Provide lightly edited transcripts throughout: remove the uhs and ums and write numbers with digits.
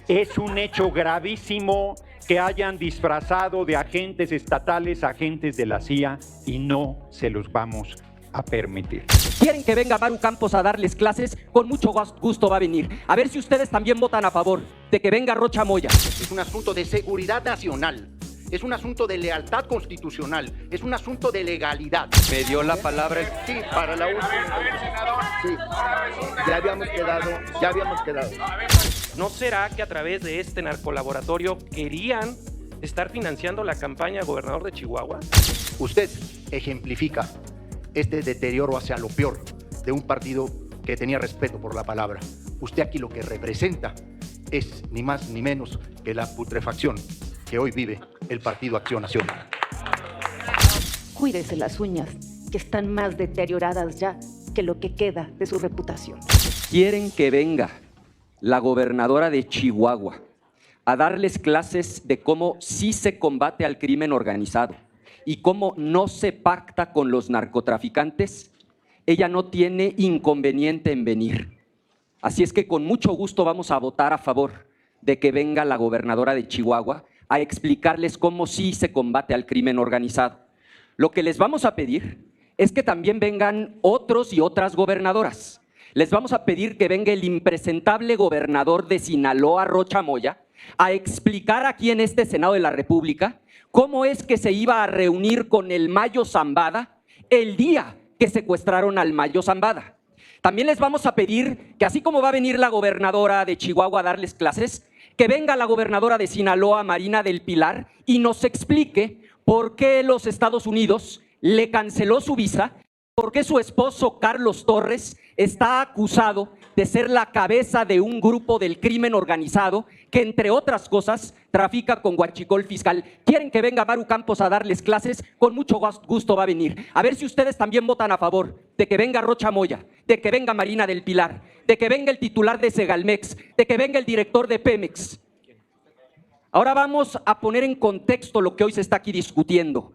Es un hecho gravísimo que hayan disfrazado de agentes estatales agentes de la CIA y no se los vamos a permitir. ¿Quieren que venga Maru Campos a darles clases? Con mucho gusto va a venir. A ver si ustedes también votan a favor de que venga Rocha Moya. Es un asunto de seguridad nacional. Es un asunto de lealtad constitucional, es un asunto de legalidad. Me dio la palabra el... Sí, para la última. Sí, ya habíamos quedado. ¿No será que a través de este narcolaboratorio querían estar financiando la campaña de gobernador de Chihuahua? Usted ejemplifica este deterioro hacia lo peor de un partido que tenía respeto por la palabra. Usted aquí lo que representa es ni más ni menos que la putrefacción que hoy vive el Partido Acción Nacional. Cuídese las uñas, que están más deterioradas ya que lo que queda de su reputación. Quieren que venga la gobernadora de Chihuahua a darles clases de cómo sí se combate al crimen organizado y cómo no se pacta con los narcotraficantes. Ella no tiene inconveniente en venir. Así es que con mucho gusto vamos a votar a favor de que venga la gobernadora de Chihuahua a explicarles cómo sí se combate al crimen organizado. Lo que les vamos a pedir es que también vengan otros y otras gobernadoras. Les vamos a pedir que venga el impresentable gobernador de Sinaloa, Rocha Moya, a explicar aquí en este Senado de la República cómo es que se iba a reunir con el Mayo Zambada el día que secuestraron al Mayo Zambada. También les vamos a pedir que, así como va a venir la gobernadora de Chihuahua a darles clases, que venga la gobernadora de Sinaloa, Marina del Pilar, y nos explique por qué los Estados Unidos le canceló su visa, por qué su esposo Carlos Torres está acusado de ser la cabeza de un grupo del crimen organizado que, entre otras cosas, trafica con huachicol fiscal. ¿Quieren que venga Maru Campos a darles clases? Con mucho gusto va a venir. A ver si ustedes también votan a favor de que venga Rocha Moya, de que venga Marina del Pilar, de que venga el titular de Segalmex, de que venga el director de Pemex. Ahora vamos a poner en contexto lo que hoy se está aquí discutiendo.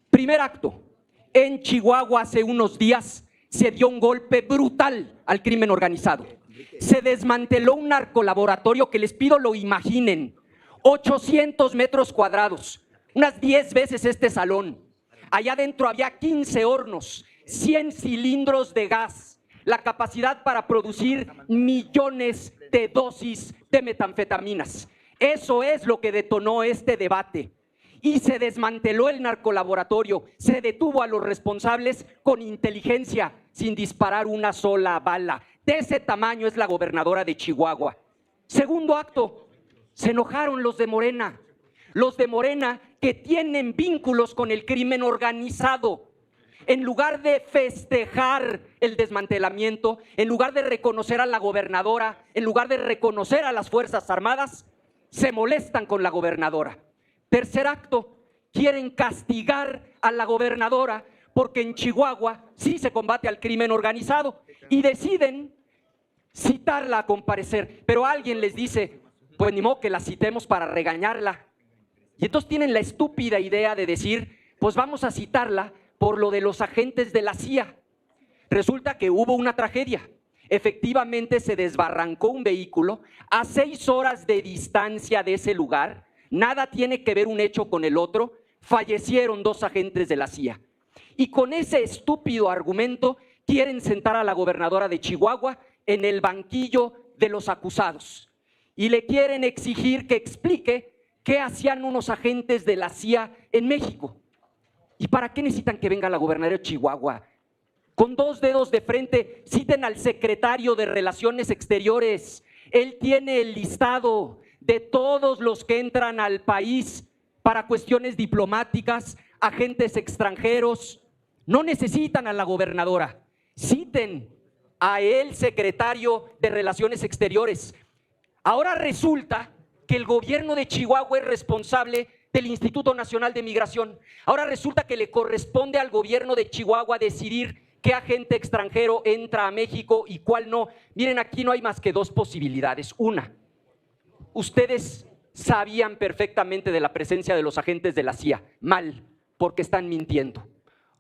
Primer acto. En Chihuahua hace unos días se dio un golpe brutal al crimen organizado. Se desmanteló un narcolaboratorio que les pido lo imaginen. 800 metros cuadrados, unas 10 veces este salón. Allá adentro había 15 hornos, 100 cilindros de gas, la capacidad para producir millones de dosis de metanfetaminas. Eso es lo que detonó este debate. Y se desmanteló el narcolaboratorio, se detuvo a los responsables con inteligencia, sin disparar una sola bala. De ese tamaño es la gobernadora de Chihuahua. Segundo acto, se enojaron los de Morena que tienen vínculos con el crimen organizado. En lugar de festejar el desmantelamiento, en lugar de reconocer a la gobernadora, en lugar de reconocer a las Fuerzas Armadas, se molestan con la gobernadora. Tercer acto, quieren castigar a la gobernadora porque en Chihuahua sí se combate al crimen organizado y deciden citarla a comparecer, pero alguien les dice, pues ni modo que la citemos para regañarla. Y entonces tienen la estúpida idea de decir, pues vamos a citarla por lo de los agentes de la CIA. Resulta que hubo una tragedia. Efectivamente se desbarrancó un vehículo a 6 horas de distancia de ese lugar. Nada tiene que ver un hecho con el otro. Fallecieron 2 agentes de la CIA. Y con ese estúpido argumento quieren sentar a la gobernadora de Chihuahua en el banquillo de los acusados. Y le quieren exigir que explique qué hacían unos agentes de la CIA en México. ¿Y para qué necesitan que venga la gobernadora de Chihuahua? Con 2 dedos de frente, citen al secretario de Relaciones Exteriores. Él tiene el listado de todos los que entran al país para cuestiones diplomáticas, agentes extranjeros. No necesitan a la gobernadora, citen a el secretario de Relaciones Exteriores. Ahora resulta que el gobierno de Chihuahua es responsable del Instituto Nacional de Migración. Ahora resulta que le corresponde al gobierno de Chihuahua decidir qué agente extranjero entra a México y cuál no. Miren, aquí no hay más que 2 posibilidades. Una, ustedes sabían perfectamente de la presencia de los agentes de la CIA. Mal, porque están mintiendo.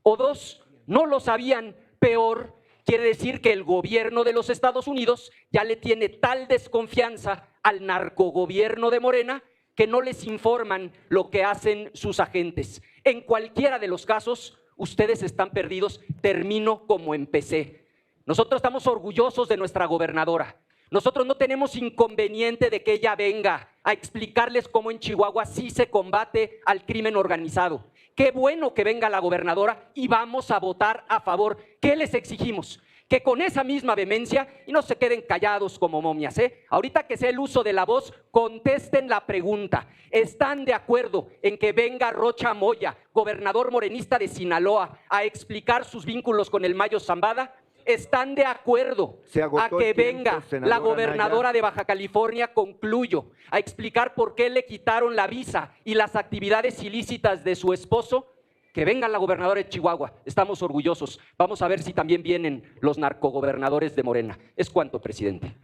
O 2, no lo sabían, peor, Quiere decir que el gobierno de los Estados Unidos ya le tiene tal desconfianza al narcogobierno de Morena que no les informan lo que hacen sus agentes. En cualquiera de los casos, ustedes están perdidos. Termino como empecé. Nosotros estamos orgullosos de nuestra gobernadora. Nosotros no tenemos inconveniente de que ella venga a explicarles cómo en Chihuahua sí se combate al crimen organizado. Qué bueno que venga la gobernadora y vamos a votar a favor. ¿Qué les exigimos? Que con esa misma vehemencia, y no se queden callados como momias, ahorita que sea el uso de la voz, contesten la pregunta. ¿Están de acuerdo en que venga Rocha Moya, gobernador morenista de Sinaloa, a explicar sus vínculos con el Mayo Zambada? ¿Están de acuerdo a que venga la gobernadora de Baja California, concluyo, a explicar por qué le quitaron la visa y las actividades ilícitas de su esposo? Que venga la gobernadora de Chihuahua, estamos orgullosos. Vamos a ver si también vienen los narcogobernadores de Morena. Es cuanto, presidente.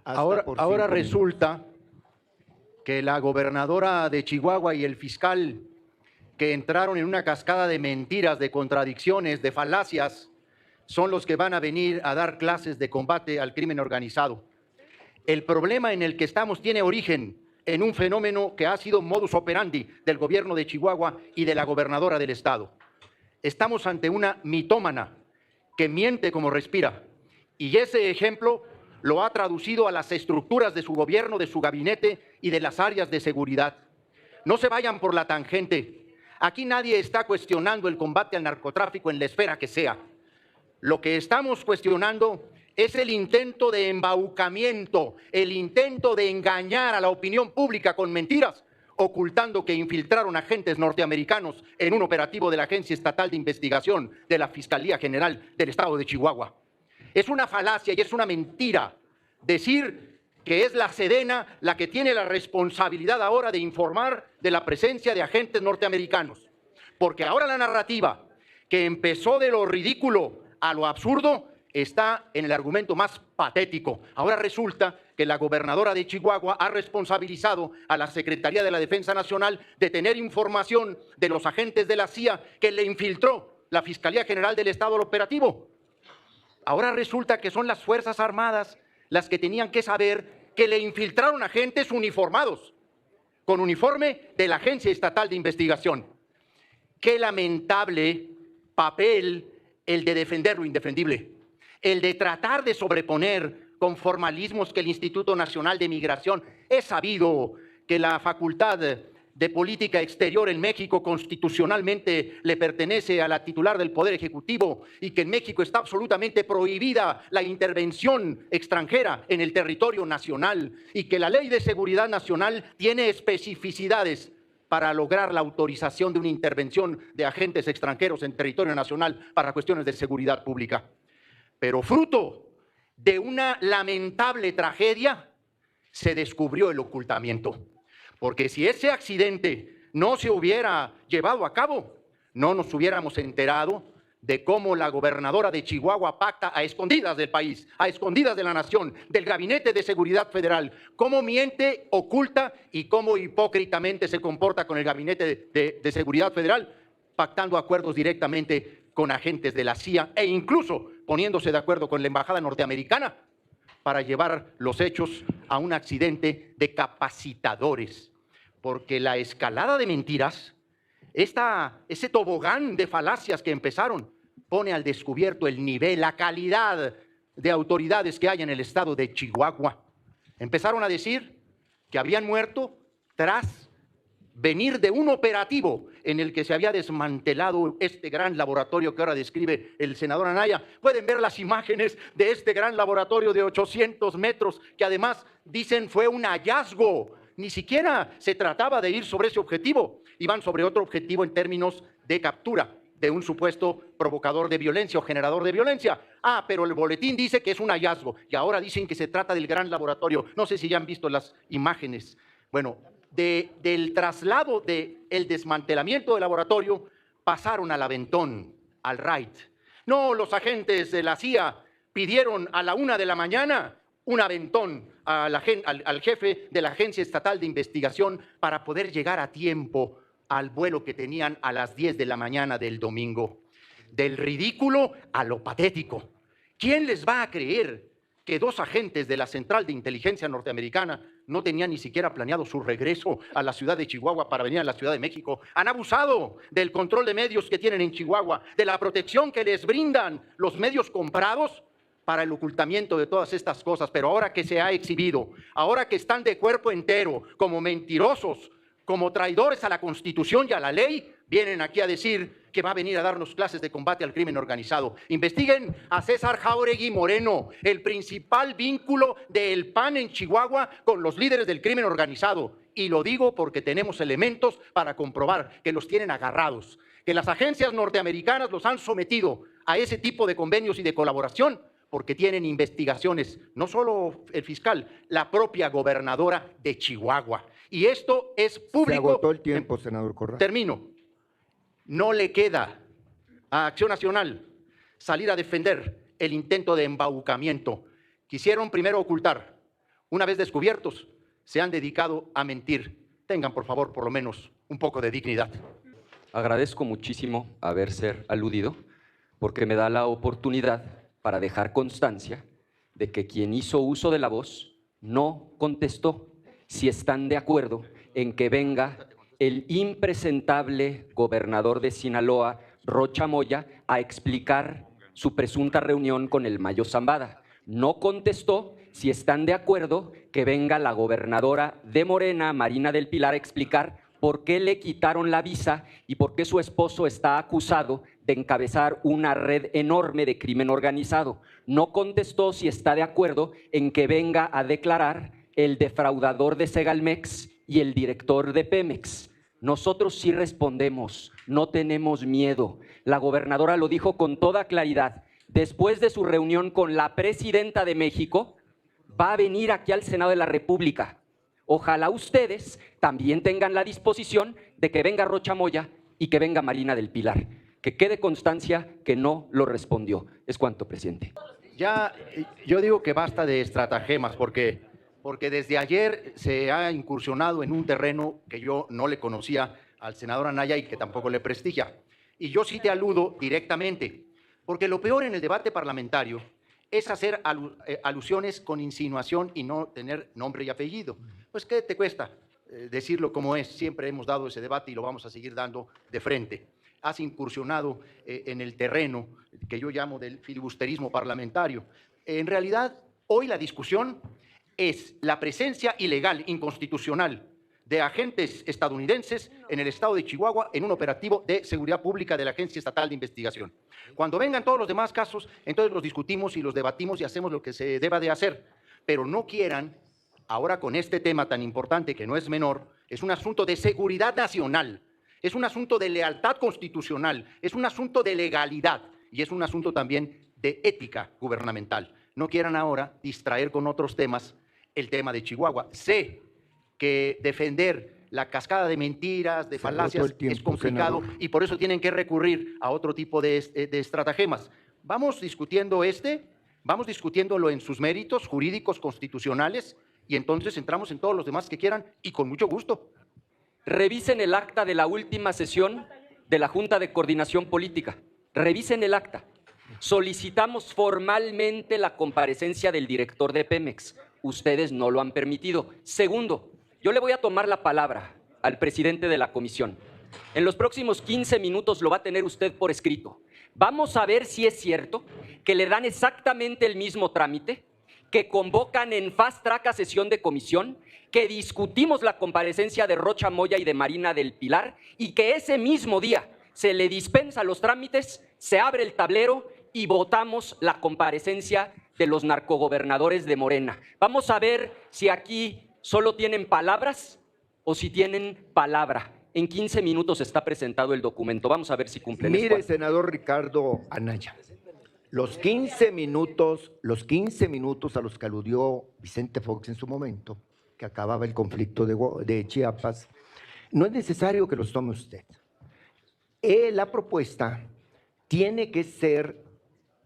Ahora resulta que la gobernadora de Chihuahua y el fiscal que entraron en una cascada de mentiras, de contradicciones, de falacias, son los que van a venir a dar clases de combate al crimen organizado. El problema en el que estamos tiene origen en un fenómeno que ha sido modus operandi del gobierno de Chihuahua y de la gobernadora del estado. Estamos ante una mitómana que miente como respira, y ese ejemplo lo ha traducido a las estructuras de su gobierno, de su gabinete y de las áreas de seguridad. No se vayan por la tangente. Aquí nadie está cuestionando el combate al narcotráfico en la esfera que sea. Lo que estamos cuestionando es el intento de embaucamiento, el intento de engañar a la opinión pública con mentiras, ocultando que infiltraron agentes norteamericanos en un operativo de la Agencia Estatal de Investigación de la Fiscalía General del Estado de Chihuahua. Es una falacia y es una mentira decir que es la Sedena la que tiene la responsabilidad ahora de informar de la presencia de agentes norteamericanos. Porque ahora la narrativa, que empezó de lo ridículo a lo absurdo, está en el argumento más patético. Ahora resulta que la gobernadora de Chihuahua ha responsabilizado a la Secretaría de la Defensa Nacional de tener información de los agentes de la CIA que le infiltró la Fiscalía General del Estado al operativo. Ahora resulta que son las Fuerzas Armadas las que tenían que saber que le infiltraron agentes uniformados, con uniforme de la Agencia Estatal de Investigación. Qué lamentable papel el de defender lo indefendible, el de tratar de sobreponer con formalismos que el Instituto Nacional de Migración. Es sabido que la facultad de política exterior en México constitucionalmente le pertenece a la titular del Poder Ejecutivo y que en México está absolutamente prohibida la intervención extranjera en el territorio nacional y que la Ley de Seguridad Nacional tiene especificidades para lograr la autorización de una intervención de agentes extranjeros en territorio nacional para cuestiones de seguridad pública. Pero fruto de una lamentable tragedia se descubrió el ocultamiento. Porque si ese accidente no se hubiera llevado a cabo, no nos hubiéramos enterado de cómo la gobernadora de Chihuahua pacta a escondidas del país, a escondidas de la nación, del Gabinete de Seguridad Federal, cómo miente, oculta y cómo hipócritamente se comporta con el Gabinete de Seguridad Federal, pactando acuerdos directamente con agentes de la CIA e incluso poniéndose de acuerdo con la embajada norteamericana para llevar los hechos a un accidente de capacitadores. Porque la escalada de mentiras, ese tobogán de falacias que empezaron, pone al descubierto el nivel, la calidad de autoridades que hay en el estado de Chihuahua. Empezaron a decir que habían muerto tras venir de un operativo en el que se había desmantelado este gran laboratorio que ahora describe el senador Anaya. Pueden ver las imágenes de este gran laboratorio de 800 metros, que además dicen fue un hallazgo. Ni siquiera se trataba de ir sobre ese objetivo, iban sobre otro objetivo en términos de captura de un supuesto provocador de violencia o generador de violencia. Pero el boletín dice que es un hallazgo y ahora dicen que se trata del gran laboratorio. No sé si ya han visto las imágenes. Bueno, del traslado del desmantelamiento del laboratorio pasaron al aventón, al raid. No, los agentes de la CIA pidieron a la 1 de la mañana un aventón al jefe de la Agencia Estatal de Investigación para poder llegar a tiempo al vuelo que tenían a las 10 de la mañana del domingo. del ridículo a lo patético. ¿Quién les va a creer que 2 agentes de la Central de Inteligencia norteamericana no tenían ni siquiera planeado su regreso a la ciudad de Chihuahua para venir a la Ciudad de México? Han abusado del control de medios que tienen en Chihuahua, de la protección que les brindan los medios comprados para el ocultamiento de todas estas cosas. Pero ahora que se ha exhibido, ahora que están de cuerpo entero como mentirosos, como traidores a la Constitución y a la ley, vienen aquí a decir que va a venir a darnos clases de combate al crimen organizado. Investiguen a César Jáuregui Moreno, el principal vínculo del PAN en Chihuahua con los líderes del crimen organizado. Y lo digo porque tenemos elementos para comprobar que los tienen agarrados, que las agencias norteamericanas los han sometido a ese tipo de convenios y de colaboración porque tienen investigaciones, no solo el fiscal, la propia gobernadora de Chihuahua. Y esto es público. Se agotó el tiempo, senador Corral. Termino. No le queda a Acción Nacional salir a defender el intento de embaucamiento. Quisieron primero ocultar. Una vez descubiertos, se han dedicado a mentir. Tengan, por favor, por lo menos un poco de dignidad. Agradezco muchísimo haber ser aludido porque me da la oportunidad para dejar constancia de que quien hizo uso de la voz no contestó si están de acuerdo en que venga el impresentable gobernador de Sinaloa, Rocha Moya, a explicar su presunta reunión con el Mayo Zambada. No contestó si están de acuerdo que venga la gobernadora de Morena, Marina del Pilar, a explicar por qué le quitaron la visa y por qué su esposo está acusado de encabezar una red enorme de crimen organizado. No contestó si está de acuerdo en que venga a declarar el defraudador de Segalmex y el director de Pemex. Nosotros sí respondemos, no tenemos miedo. La gobernadora lo dijo con toda claridad. Después de su reunión con la presidenta de México, va a venir aquí al Senado de la República. Ojalá ustedes también tengan la disposición de que venga Rocha Moya y que venga Marina del Pilar. Que quede constancia que no lo respondió. Es cuanto, presidente. Ya, yo digo que basta de estratagemas porque desde ayer se ha incursionado en un terreno que yo no le conocía al senador Anaya y que tampoco le prestigia. Y yo sí te aludo directamente, porque lo peor en el debate parlamentario es hacer alusiones con insinuación y no tener nombre y apellido. Pues, ¿qué te cuesta decirlo como es? Siempre hemos dado ese debate y lo vamos a seguir dando de frente. Has incursionado en el terreno que yo llamo del filibusterismo parlamentario. En realidad, hoy la discusión es la presencia ilegal, inconstitucional, de agentes estadounidenses en el estado de Chihuahua en un operativo de seguridad pública de la Agencia Estatal de Investigación. Cuando vengan todos los demás casos, entonces los discutimos y los debatimos y hacemos lo que se deba de hacer. Pero no quieran, ahora con este tema tan importante que no es menor, es un asunto de seguridad nacional, es un asunto de lealtad constitucional, es un asunto de legalidad y es un asunto también de ética gubernamental. No quieran ahora distraer con otros temas el tema de Chihuahua. Sé que defender la cascada de mentiras, de falacias, es complicado, senador, y por eso tienen que recurrir a otro tipo de estratagemas. Vamos discutiendo vamos discutiéndolo en sus méritos jurídicos, constitucionales, y entonces entramos en todos los demás que quieran, y con mucho gusto. Revisen el acta de la última sesión de la Junta de Coordinación Política. Revisen el acta. Solicitamos formalmente la comparecencia del director de Pemex. Ustedes no lo han permitido. Segundo, yo le voy a tomar la palabra al presidente de la comisión. En los próximos 15 minutos lo va a tener usted por escrito. Vamos a ver si es cierto que le dan exactamente el mismo trámite, que convocan en fast track a sesión de comisión, que discutimos la comparecencia de Rocha Moya y de Marina del Pilar y que ese mismo día se le dispensa los trámites, se abre el tablero y votamos la comparecencia de los narcogobernadores de Morena. Vamos a ver si aquí solo tienen palabras o si tienen palabra. En 15 minutos está presentado el documento. Vamos a ver si cumplen. Mire, senador Ricardo Anaya, los 15 minutos a los que aludió Vicente Fox en su momento, que acababa el conflicto de Chiapas, no es necesario que los tome usted. La propuesta tiene que ser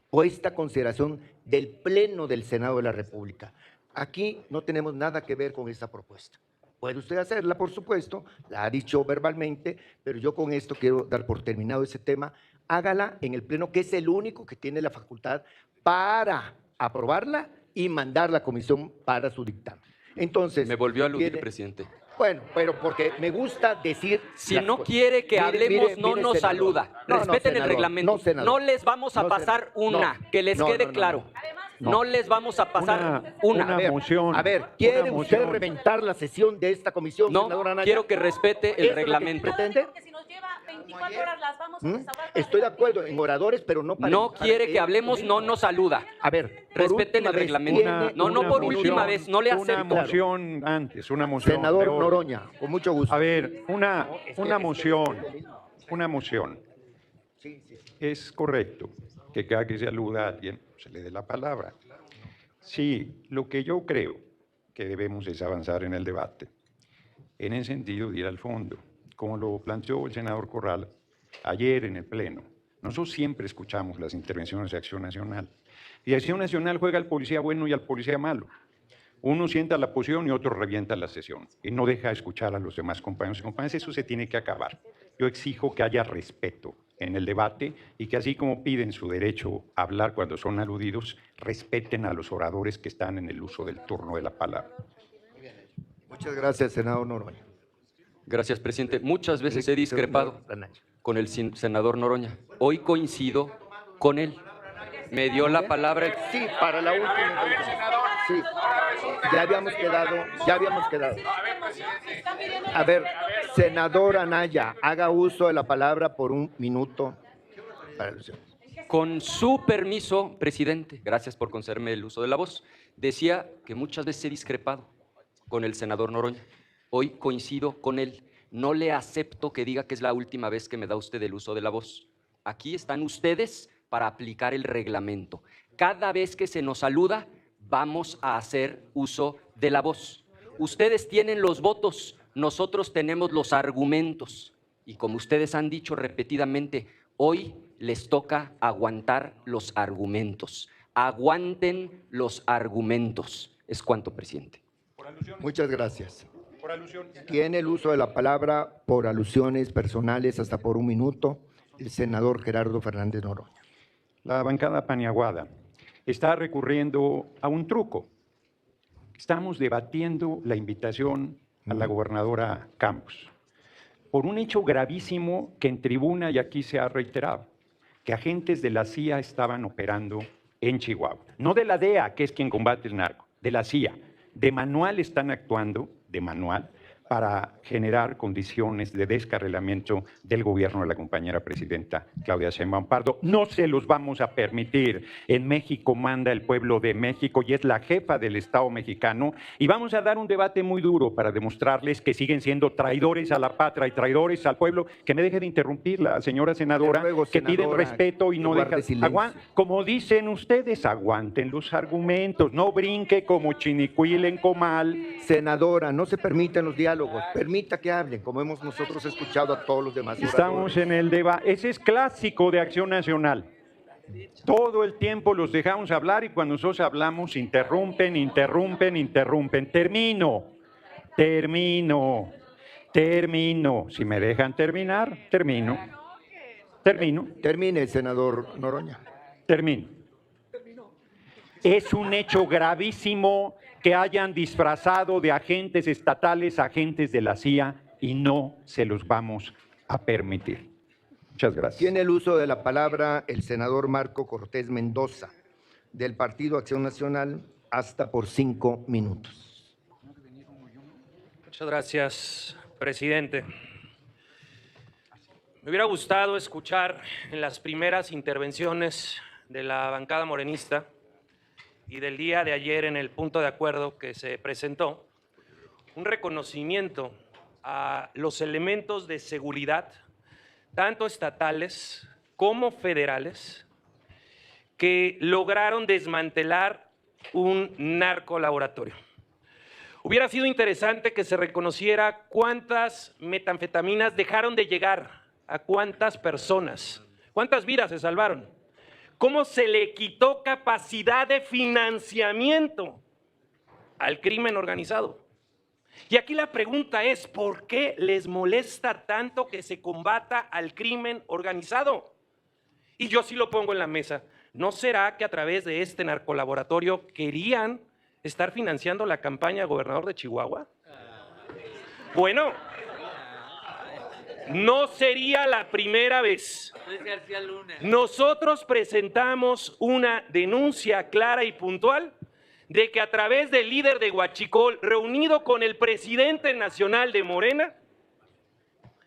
puesta a consideración del Pleno del Senado de la República. Aquí no tenemos nada que ver con esta propuesta. Puede usted hacerla, por supuesto, la ha dicho verbalmente, pero yo con esto quiero dar por terminado ese tema hágala en el Pleno, que es el único que tiene la facultad para aprobarla y mandar la comisión para su dictamen. Entonces, Me volvió a aludir, tiene- presidente. Bueno, pero porque me gusta decir... Si las no cosas. quiere que Mire, hablemos, mire, no mire, nos senador. saluda. No, Respeten el senador, reglamento. senador. No les vamos a No, pasar senador. una, No. que les No, quede no, no, claro. no. No les vamos a pasar una. A ver, moción. A ver, ¿quiere Una usted moción. reventar la sesión de esta comisión, No, senador Anaya? quiero que respete ¿Eso el es lo que retlamento. pretende? Porque si nos lleva 24 horas las vamos a restaurar. Estoy de acuerdo en oradores, pero no para... No quiere que hablemos, no nos saluda. A ver, por Respeten última el vez, reglamento. tiene No, no una por moción. última vez, no le Una acepto. moción antes, una moción. Senador de orden. Noroña, con mucho gusto. A ver, una moción. Una moción. Es correcto que cada que se aluda a alguien se le dé la palabra. Sí, lo que yo creo que debemos es avanzar en el debate, en el sentido de ir al fondo, como lo planteó el senador Corral ayer en el Pleno. Nosotros siempre escuchamos las intervenciones de Acción Nacional, y Acción Nacional juega al policía bueno y al policía malo. Uno sienta la posición y otro revienta la sesión, y no deja escuchar a los demás compañeros y compañeras. Eso se tiene que acabar. Yo exijo que haya respeto en el debate y que así como piden su derecho a hablar cuando son aludidos, respeten a los oradores que están en el uso del turno de la palabra. Muchas gracias, senador Noroña. Gracias, presidente. Muchas veces he discrepado con el senador Noroña. Hoy coincido con él. Me dio la palabra. Sí, para la última intervención. Sí, ya habíamos quedado. A ver, senador Anaya, haga uso de la palabra por un minuto para alusión. Con su permiso, presidente, gracias por concederme el uso de la voz. Decía que muchas veces he discrepado con el senador Noroña. Hoy coincido con él. No le acepto que diga que es la última vez que me da usted el uso de la voz. Aquí están ustedes para aplicar el reglamento. Cada vez que se nos saluda, vamos a hacer uso de la voz. Ustedes tienen los votos, nosotros tenemos los argumentos. Y como ustedes han dicho repetidamente, hoy les toca aguantar los argumentos. Aguanten los argumentos. Es cuanto, presidente. Muchas gracias. Tiene el uso de la palabra por alusiones personales hasta por un minuto el senador Gerardo Fernández Noroña. La bancada paniaguada está recurriendo a un truco. Estamos debatiendo la invitación a la gobernadora Campos por un hecho gravísimo que en tribuna y aquí se ha reiterado, que agentes de la CIA estaban operando en Chihuahua. No de la DEA, que es quien combate el narco, de la CIA. De manual están actuando, de manual, para generar condiciones de descarrilamiento del gobierno de la compañera presidenta Claudia Sheinbaum Pardo. No se los vamos a permitir. En México manda el pueblo de México y es la jefa del Estado mexicano, y vamos a dar un debate muy duro para demostrarles que siguen siendo traidores a la patria y traidores al pueblo. Que me deje de interrumpir la señora senadora, ruego, que piden senadora, respeto y que no guarde dejan. silencio. Como dicen ustedes, aguanten los argumentos, no brinque como chinicuil en comal. Senadora, no se permiten los diálogos, permita que hablen, como hemos nosotros escuchado a todos los demás Estamos oradores. en el debate. Ese es clásico de Acción Nacional. Todo el tiempo los dejamos hablar y cuando nosotros hablamos interrumpen. Termino. Si me dejan terminar, termino. Termine, senador Noroña. Termino. Es un hecho gravísimo que hayan disfrazado de agentes estatales agentes de la CIA y no se los vamos a permitir. Muchas gracias. Tiene el uso de la palabra el senador Marco Cortés Mendoza, del Partido Acción Nacional, hasta por 5 minutos. Muchas gracias, presidente. Me hubiera gustado escuchar en las primeras intervenciones de la bancada morenista y del día de ayer en el punto de acuerdo que se presentó, un reconocimiento a los elementos de seguridad, tanto estatales como federales, que lograron desmantelar un narcolaboratorio. Hubiera sido interesante que se reconociera cuántas metanfetaminas dejaron de llegar a cuántas personas, cuántas vidas se salvaron. ¿Cómo se le quitó capacidad de financiamiento al crimen organizado? Y aquí la pregunta es, ¿por qué les molesta tanto que se combata al crimen organizado? Y yo sí lo pongo en la mesa. ¿No será que a través de este narcolaboratorio querían estar financiando la campaña de gobernador de Chihuahua? Bueno, no sería la primera vez. Nosotros presentamos una denuncia clara y puntual de que a través del líder de Huachicol, reunido con el presidente nacional de Morena,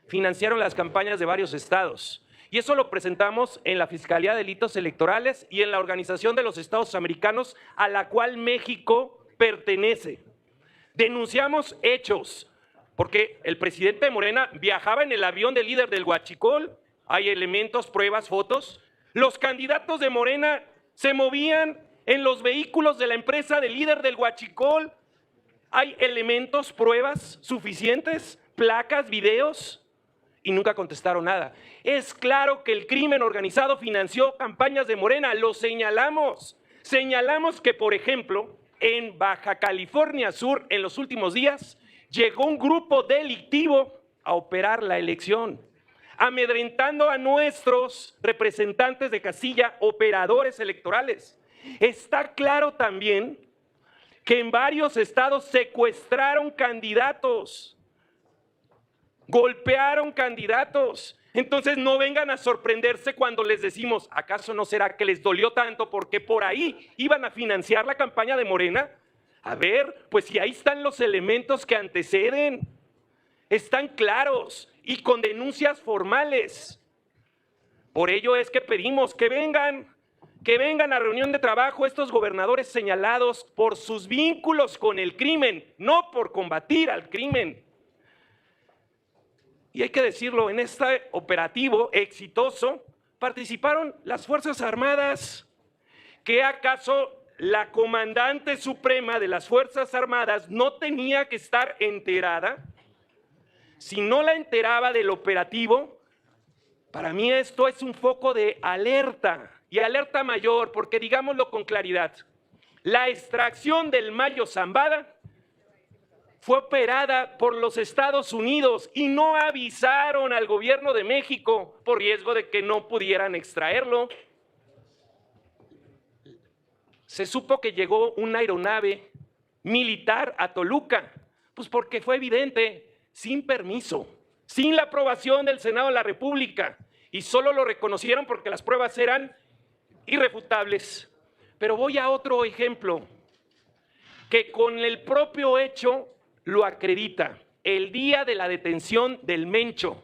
financiaron las campañas de varios estados. Y eso lo presentamos en la Fiscalía de Delitos Electorales y en la Organización de los Estados Americanos, a la cual México pertenece. Denunciamos hechos, porque el presidente de Morena viajaba en el avión del líder del Huachicol, hay elementos, pruebas, fotos. Los candidatos de Morena se movían en los vehículos de la empresa del líder del Huachicol, hay elementos, pruebas suficientes, placas, videos, y nunca contestaron nada. Es claro que el crimen organizado financió campañas de Morena, lo señalamos. Señalamos que, por ejemplo, en Baja California Sur, en los últimos días, llegó un grupo delictivo a operar la elección, amedrentando a nuestros representantes de casilla, operadores electorales. Está claro también que en varios estados secuestraron candidatos, golpearon candidatos. Entonces no vengan a sorprenderse cuando les decimos, ¿acaso no será que les dolió tanto porque por ahí iban a financiar la campaña de Morena? A ver, pues si ahí están los elementos que anteceden, están claros y con denuncias formales. Por ello es que pedimos que vengan a reunión de trabajo estos gobernadores señalados por sus vínculos con el crimen, no por combatir al crimen. Y hay que decirlo, en este operativo exitoso participaron las Fuerzas Armadas. ¿Qué acaso la comandante suprema de las Fuerzas Armadas no tenía que estar enterada? Si no la enteraba del operativo, para mí esto es un foco de alerta y alerta mayor, porque digámoslo con claridad, la extracción del Mayo Zambada fue operada por los Estados Unidos y no avisaron al gobierno de México por riesgo de que no pudieran extraerlo. Se supo que llegó una aeronave militar a Toluca, pues porque fue evidente, sin permiso, sin la aprobación del Senado de la República, y solo lo reconocieron porque las pruebas eran irrefutables. Pero voy a otro ejemplo, que con el propio hecho lo acredita. El día de la detención del Mencho,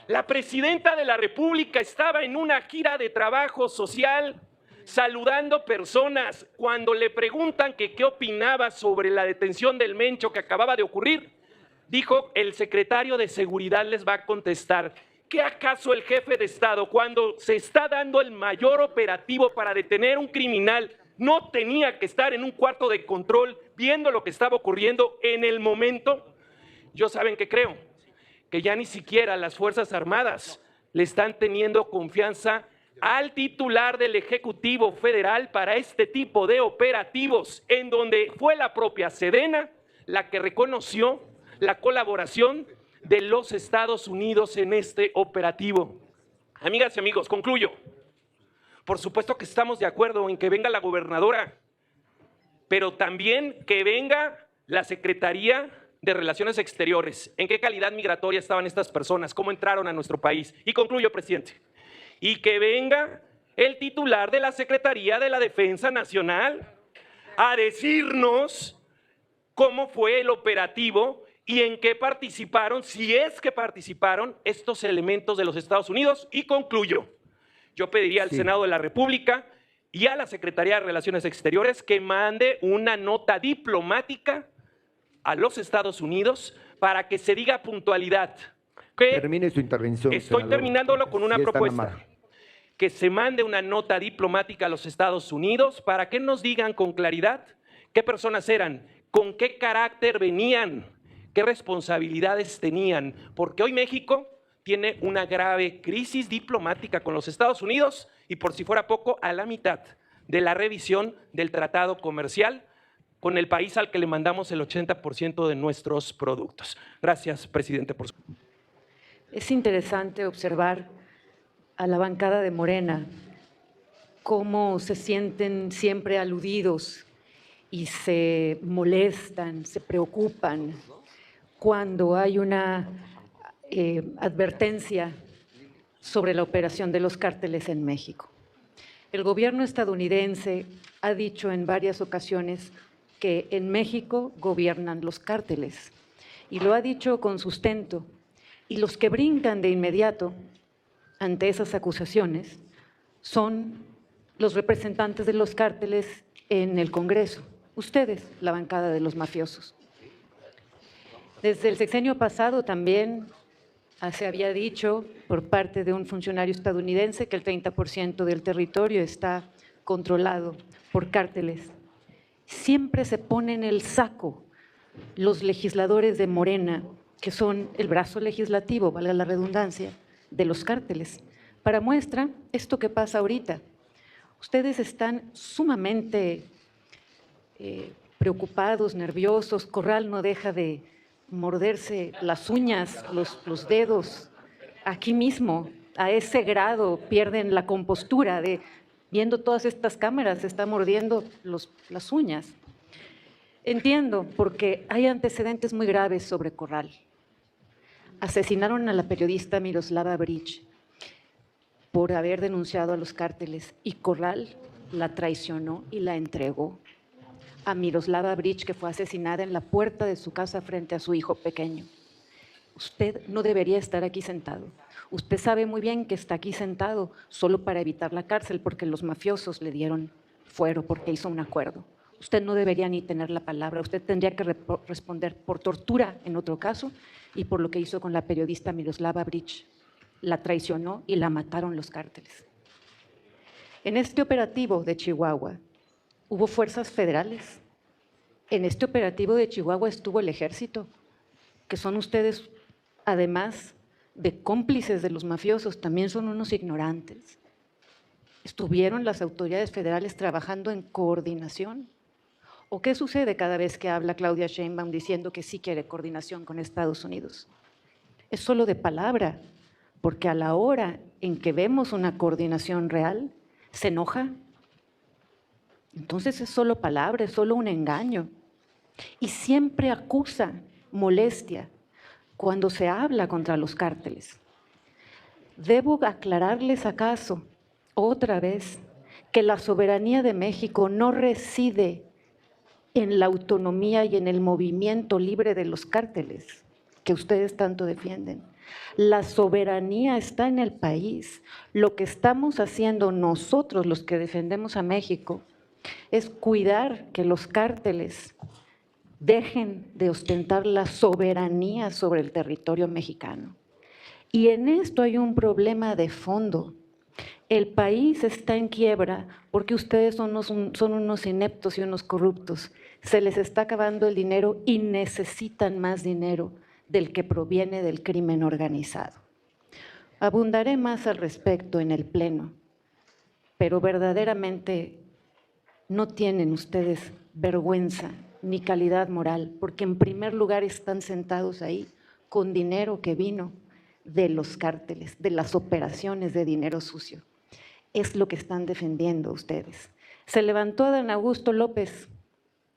la presidenta de la República estaba en una gira de trabajo social, saludando personas. Cuando le preguntan que qué opinaba sobre la detención del Mencho que acababa de ocurrir, dijo: el secretario de Seguridad les va a contestar. ¿Qué acaso el jefe de Estado, cuando se está dando el mayor operativo para detener un criminal, no tenía que estar en un cuarto de control viendo lo que estaba ocurriendo en el momento? Yo, ¿saben qué creo? Que ya ni siquiera las Fuerzas Armadas le están teniendo confianza al titular del Ejecutivo Federal para este tipo de operativos, en donde fue la propia Sedena la que reconoció la colaboración de los Estados Unidos en este operativo. Amigas y amigos, concluyo. Por supuesto que estamos de acuerdo en que venga la gobernadora, pero también que venga la Secretaría de Relaciones Exteriores. ¿En qué calidad migratoria estaban estas personas? ¿Cómo entraron a nuestro país? Y concluyo, presidente. Y que venga el titular de la Secretaría de la Defensa Nacional a decirnos cómo fue el operativo y en qué participaron, si es que participaron, estos elementos de los Estados Unidos. Y concluyo. Yo pediría al Senado de la República y a la Secretaría de Relaciones Exteriores que mande una nota diplomática a los Estados Unidos para que se diga puntualidad. Termine su intervención. Estoy senador, terminándolo con una si es tan propuesta. amable. Que se mande una nota diplomática a los Estados Unidos para que nos digan con claridad qué personas eran, con qué carácter venían, qué responsabilidades tenían, porque hoy México tiene una grave crisis diplomática con los Estados Unidos y, por si fuera poco, a la mitad de la revisión del tratado comercial con el país al que le mandamos el 80% de nuestros productos. Gracias, presidente, por su... Es interesante observar a la bancada de Morena cómo se sienten siempre aludidos y se molestan, se preocupan cuando hay una advertencia sobre la operación de los cárteles en México. El gobierno estadounidense ha dicho en varias ocasiones que en México gobiernan los cárteles y lo ha dicho con sustento. Y los que brincan de inmediato ante esas acusaciones son los representantes de los cárteles en el Congreso, ustedes, la bancada de los mafiosos. Desde el sexenio pasado también se había dicho por parte de un funcionario estadounidense que el 30% del territorio está controlado por cárteles. Siempre se ponen el saco los legisladores de Morena, que son el brazo legislativo, valga la redundancia, de los cárteles. Para muestra, esto que pasa ahorita. Ustedes están sumamente preocupados, nerviosos. Corral no deja de morderse las uñas, los dedos. Aquí mismo, a ese grado, pierden la compostura de, viendo todas estas cámaras, se está mordiendo las uñas. Entiendo, porque hay antecedentes muy graves sobre Corral. Asesinaron a la periodista Miroslava Breach por haber denunciado a los cárteles y Corral la traicionó y la entregó a Miroslava Breach, que fue asesinada en la puerta de su casa frente a su hijo pequeño. Usted no debería estar aquí sentado. Usted sabe muy bien que está aquí sentado solo para evitar la cárcel porque los mafiosos le dieron fuero porque hizo un acuerdo. Usted no debería ni tener la palabra. Usted tendría que responder por tortura en otro caso y por lo que hizo con la periodista Miroslava Breach. La traicionó y la mataron los cárteles. En este operativo de Chihuahua hubo fuerzas federales. En este operativo de Chihuahua estuvo el ejército, que son ustedes, además de cómplices de los mafiosos, también son unos ignorantes. ¿Estuvieron las autoridades federales trabajando en coordinación? ¿O qué sucede cada vez que habla Claudia Sheinbaum diciendo que sí quiere coordinación con Estados Unidos? Es solo de palabra, porque a la hora en que vemos una coordinación real, se enoja. Entonces es solo palabra, es solo un engaño. Y siempre acusa molestia cuando se habla contra los cárteles. ¿Debo aclararles acaso otra vez que la soberanía de México no reside en la autonomía y en el movimiento libre de los cárteles que ustedes tanto defienden? La soberanía está en el país. Lo que estamos haciendo nosotros, los que defendemos a México, es cuidar que los cárteles dejen de ostentar la soberanía sobre el territorio mexicano. Y en esto hay un problema de fondo. El país está en quiebra porque ustedes son unos ineptos y unos corruptos. Se les está acabando el dinero y necesitan más dinero del que proviene del crimen organizado. Abundaré más al respecto en el Pleno, pero verdaderamente no tienen ustedes vergüenza ni calidad moral, porque en primer lugar están sentados ahí con dinero que vino de los cárteles, de las operaciones de dinero sucio. Es lo que están defendiendo ustedes. Se levantó Adán Augusto López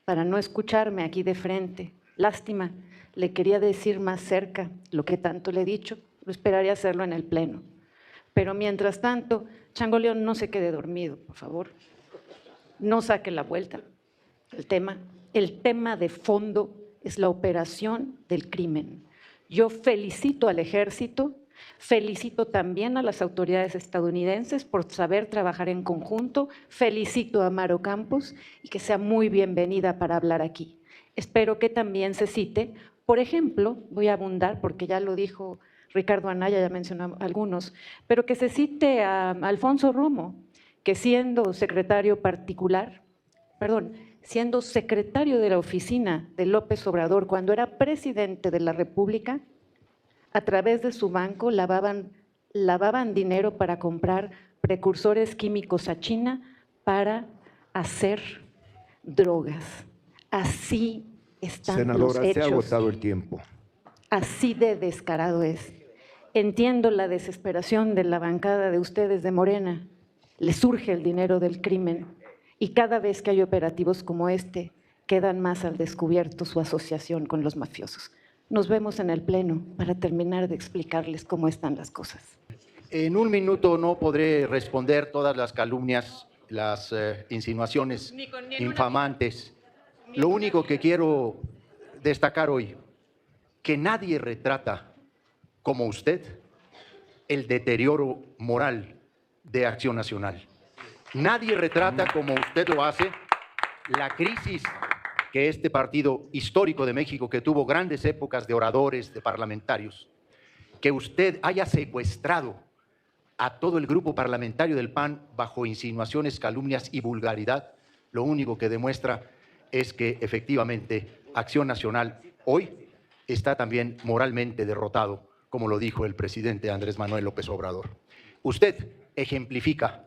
para no escucharme aquí de frente. Lástima, le quería decir más cerca lo que tanto le he dicho, lo esperaría hacerlo en el Pleno. Pero mientras tanto, Chango León, no se quede dormido, por favor. No saque la vuelta. El tema de fondo es la operación del crimen. Yo felicito al ejército, felicito también a las autoridades estadounidenses por saber trabajar en conjunto, felicito a Maro Campos y que sea muy bienvenida para hablar aquí. Espero que también se cite, por ejemplo, voy a abundar porque ya lo dijo Ricardo Anaya, ya mencionó algunos, pero que se cite a Alfonso Romo, que siendo secretario de la oficina de López Obrador cuando era presidente de la República, a través de su banco lavaban dinero para comprar precursores químicos a China para hacer drogas. Así están los hechos. Senadora, se ha agotado el tiempo. Así de descarado es. Entiendo la desesperación de la bancada de ustedes de Morena. Les surge el dinero del crimen y cada vez que hay operativos como este, quedan más al descubierto su asociación con los mafiosos. Nos vemos en el Pleno para terminar de explicarles cómo están las cosas. En un minuto no podré responder todas las calumnias, las insinuaciones infamantes. Lo único que quiero destacar hoy, que nadie retrata como usted el deterioro moral de Acción Nacional. Nadie retrata como usted lo hace la crisis que este partido histórico de México, que tuvo grandes épocas de oradores, de parlamentarios, que usted haya secuestrado a todo el grupo parlamentario del PAN bajo insinuaciones, calumnias y vulgaridad, lo único que demuestra es que efectivamente Acción Nacional hoy está también moralmente derrotado, como lo dijo el presidente Andrés Manuel López Obrador. Usted ejemplifica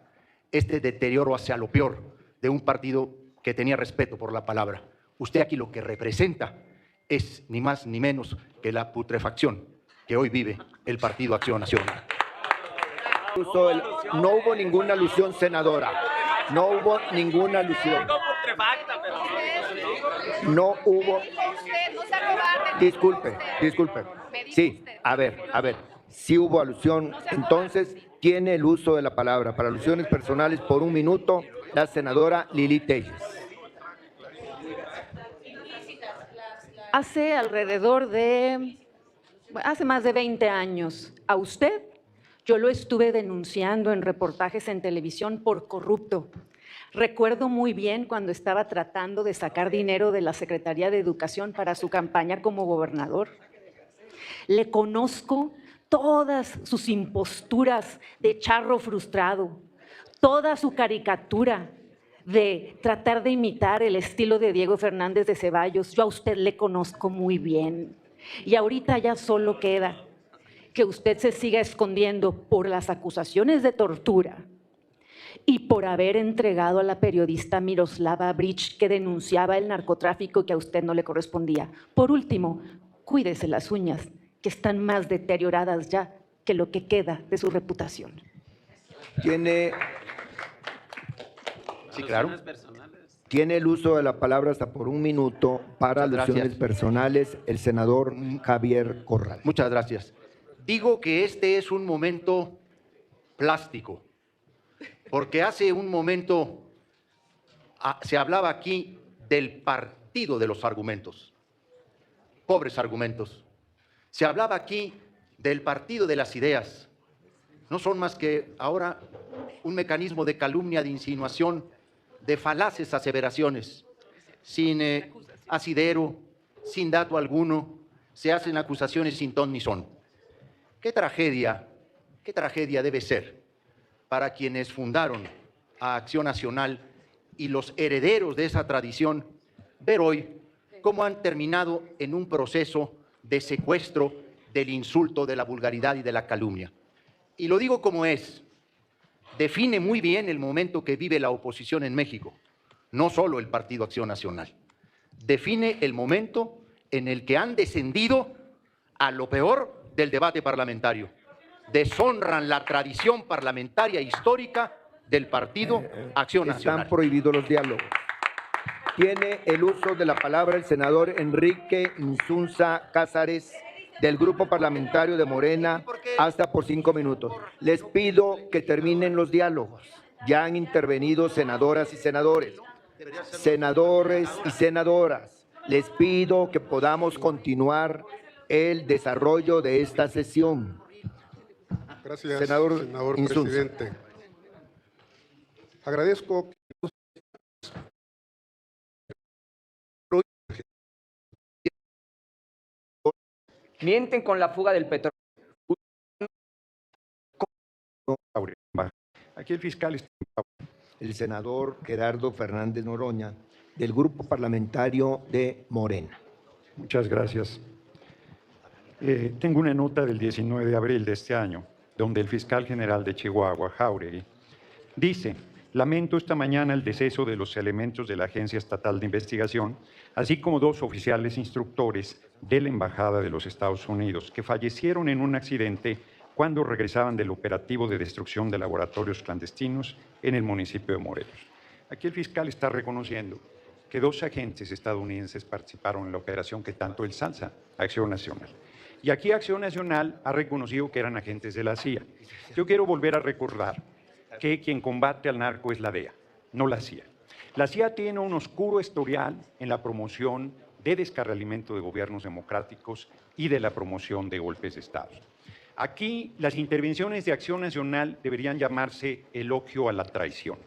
este deterioro hacia lo peor de un partido que tenía respeto por la palabra. Usted aquí lo que representa es ni más ni menos que la putrefacción que hoy vive el Partido Acción Nacional. No hubo ninguna alusión, senadora. No hubo ninguna alusión. No hubo. Disculpe. Sí, a ver. Sí hubo alusión. Entonces, tiene el uso de la palabra para alusiones personales por 1 minuto la senadora Lili Telles. Hace más de 20 años, a usted yo lo estuve denunciando en reportajes en televisión por corrupto. Recuerdo muy bien cuando estaba tratando de sacar dinero de la Secretaría de Educación para su campaña como gobernador. Le conozco todas sus imposturas de charro frustrado, toda su caricatura de tratar de imitar el estilo de Diego Fernández de Ceballos. Yo a usted le conozco muy bien. Y ahorita ya solo queda que usted se siga escondiendo por las acusaciones de tortura y por haber entregado a la periodista Miroslava Bridge, que denunciaba el narcotráfico que a usted no le correspondía. Por último, cuídese las uñas, que están más deterioradas ya que lo que queda de su reputación. Sí, claro. Tiene el uso de la palabra hasta por 1 minuto para alusiones personales el senador Javier Corral. Muchas gracias. Digo que este es un momento plástico, porque hace un momento se hablaba aquí del partido de los argumentos, pobres argumentos. Se hablaba aquí del partido de las ideas. No son más que ahora un mecanismo de calumnia, de insinuación, de falaces aseveraciones, sin asidero, sin dato alguno, se hacen acusaciones sin ton ni son. qué tragedia debe ser para quienes fundaron a Acción Nacional y los herederos de esa tradición, ver hoy cómo han terminado en un proceso de secuestro del insulto, de la vulgaridad y de la calumnia. Y lo digo como es, define muy bien el momento que vive la oposición en México, no solo el Partido Acción Nacional. Define el momento en el que han descendido a lo peor del debate parlamentario. Deshonran la tradición parlamentaria histórica del Partido Acción Nacional. Están prohibidos los diálogos. Tiene el uso de la palabra el senador Enrique Insunza Cázares, del Grupo Parlamentario de Morena, hasta por 5 minutos. Les pido que terminen los diálogos. Ya han intervenido senadoras y senadores, senadores y senadoras. Les pido que podamos continuar el desarrollo de esta sesión. Gracias, senador presidente. Agradezco que Mienten con la fuga del petróleo. Aquí el fiscal está. El senador Gerardo Fernández Noroña, del Grupo Parlamentario de Morena. Muchas gracias. Tengo una nota del 19 de abril de este año, donde el fiscal general de Chihuahua, Jáuregui, dice: lamento esta mañana el deceso de los elementos de la Agencia Estatal de Investigación, así como 2 oficiales instructores de la Embajada de los Estados Unidos, que fallecieron en un accidente cuando regresaban del operativo de destrucción de laboratorios clandestinos en el municipio de Morelos. Aquí el fiscal está reconociendo que 2 agentes estadounidenses participaron en la operación que tanto él salsa, Acción Nacional. Y aquí Acción Nacional ha reconocido que eran agentes de la CIA. Yo quiero volver a recordar que quien combate al narco es la DEA, no la CIA. La CIA tiene un oscuro historial en la promoción de descarrilamiento de gobiernos democráticos y de la promoción de golpes de Estado. Aquí las intervenciones de Acción Nacional deberían llamarse elogio a la traición,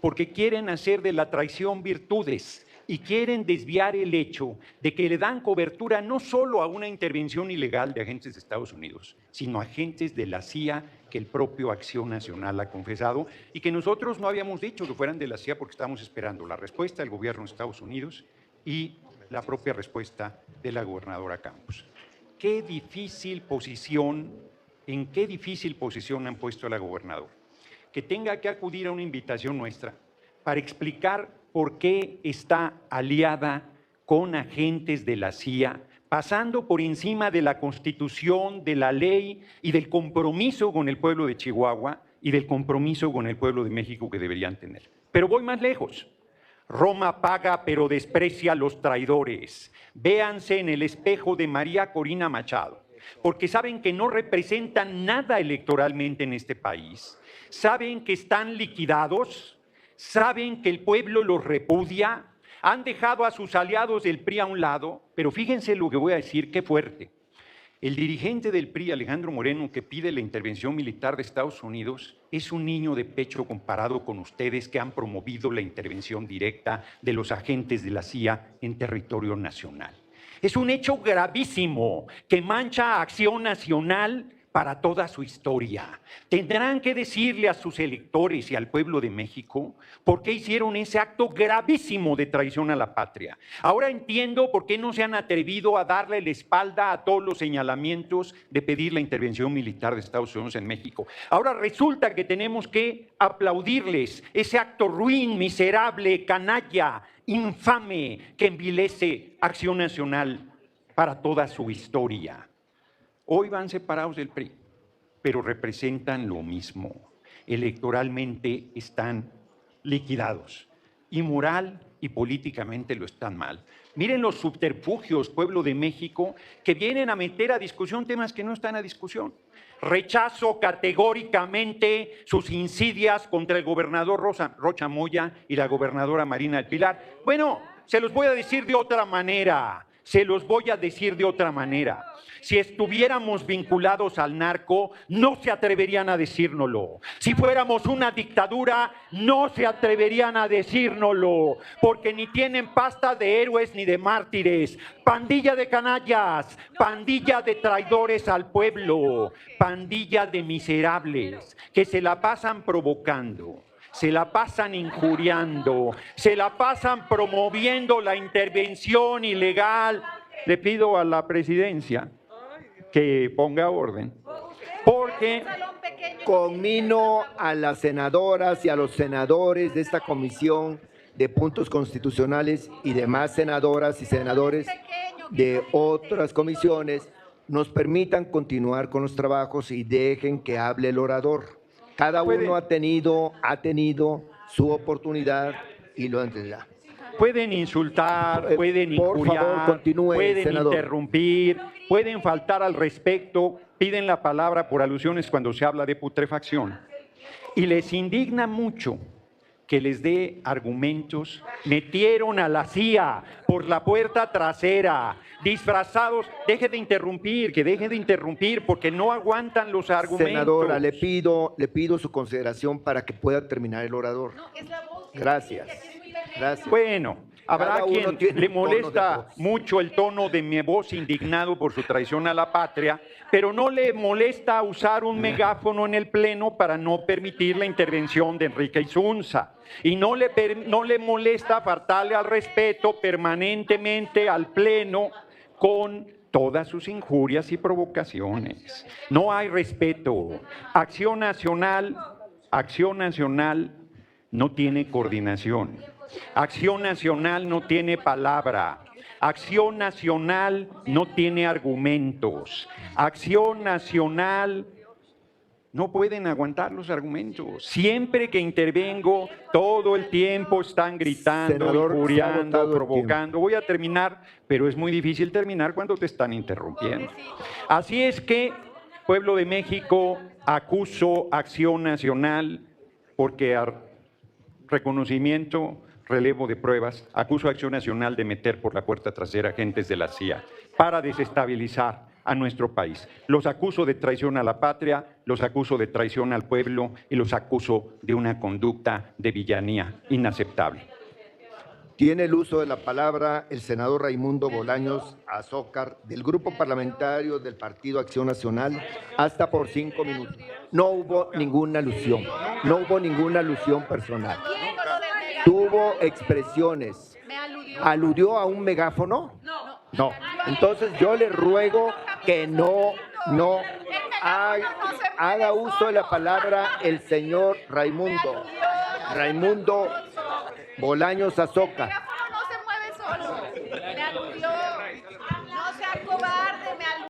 porque quieren hacer de la traición virtudes y quieren desviar el hecho de que le dan cobertura no solo a una intervención ilegal de agentes de Estados Unidos, sino a agentes de la CIA que el propio Acción Nacional ha confesado y que nosotros no habíamos dicho que fueran de la CIA porque estábamos esperando la respuesta del gobierno de Estados Unidos y la propia respuesta de la gobernadora Campos. Qué difícil posición, en qué difícil posición han puesto a la gobernadora, que tenga que acudir a una invitación nuestra para explicar por qué está aliada con agentes de la CIA, pasando por encima de la Constitución, de la ley y del compromiso con el pueblo de Chihuahua y del compromiso con el pueblo de México que deberían tener. Pero voy más lejos. Roma paga pero desprecia a los traidores. Véanse en el espejo de María Corina Machado, porque saben que no representan nada electoralmente en este país, saben que están liquidados, saben que el pueblo los repudia, han dejado a sus aliados del PRI a un lado, pero fíjense lo que voy a decir, qué fuerte. El dirigente del PRI, Alejandro Moreno, que pide la intervención militar de Estados Unidos, es un niño de pecho comparado con ustedes que han promovido la intervención directa de los agentes de la CIA en territorio nacional. Es un hecho gravísimo que mancha a Acción Nacional para toda su historia. Tendrán que decirle a sus electores y al pueblo de México por qué hicieron ese acto gravísimo de traición a la patria. Ahora entiendo por qué no se han atrevido a darle la espalda a todos los señalamientos de pedir la intervención militar de Estados Unidos en México. Ahora resulta que tenemos que aplaudirles ese acto ruin, miserable, canalla, infame que envilece Acción Nacional para toda su historia. Hoy van separados del PRI, pero representan lo mismo. Electoralmente están liquidados y moral y políticamente lo están mal. Miren los subterfugios, pueblo de México, que vienen a meter a discusión temas que no están a discusión. Rechazo categóricamente sus insidias contra el gobernador Rocha Moya y la gobernadora Marina del Pilar. Bueno, se los voy a decir de otra manera. Si estuviéramos vinculados al narco, no se atreverían a decírnoslo. Si fuéramos una dictadura, no se atreverían a decírnoslo, porque ni tienen pasta de héroes ni de mártires. Pandilla de canallas, pandilla de traidores al pueblo, pandilla de miserables que se la pasan provocando, se la pasan injuriando, se la pasan promoviendo la intervención ilegal. Le pido a la presidencia que ponga orden, porque conmino a las senadoras y a los senadores de esta comisión de puntos constitucionales y demás senadoras y senadores de otras comisiones nos permitan continuar con los trabajos y dejen que hable el orador. Cada uno ha tenido su oportunidad y lo entenderá. Pueden insultar, pueden por injuriar, favor, continúe, pueden senador. interrumpir, pueden faltar al respeto, piden la palabra por alusiones cuando se habla de putrefacción. Y les indigna mucho que les dé argumentos. Metieron a la CIA por la puerta trasera, disfrazados. Deje de interrumpir, porque no aguantan los argumentos. Senadora, le pido su consideración para que pueda terminar el orador. Gracias. Gracias. Bueno, habrá Cada uno quien tiene le un tono de molesta voz. mucho el tono de mi voz indignado por su traición a la patria, pero no le molesta usar un megáfono en el Pleno para no permitir la intervención de Enrique Isunza. Y no le molesta faltarle al respeto permanentemente al Pleno con todas sus injurias y provocaciones. No hay respeto. Acción Nacional no tiene coordinación. Acción Nacional no tiene palabra. Acción Nacional no tiene argumentos. Acción Nacional No pueden aguantar los argumentos. Siempre que intervengo, todo el tiempo están gritando, Senador, se ha injuriando, agotado el provocando. Voy a terminar, pero es muy difícil terminar cuando te están interrumpiendo. Así es que, pueblo de México, acuso Acción Nacional porque reconocimiento, relevo de pruebas, acuso a Acción Nacional de meter por la puerta trasera agentes de la CIA para desestabilizar a nuestro país. Los acuso de traición a la patria, los acuso de traición al pueblo y los acuso de una conducta de villanía inaceptable. Tiene el uso de la palabra el senador Raimundo Bolaños Azócar, del Grupo Parlamentario del Partido Acción Nacional, hasta por 5 minutos. No hubo ninguna alusión, no hubo ninguna alusión personal. Tuvo expresiones. ¿Aludió a un megáfono? No. Entonces yo le ruego que no haga uso de la palabra el señor Raimundo Bolaños Azócar. No se mueve solo. Me aludió.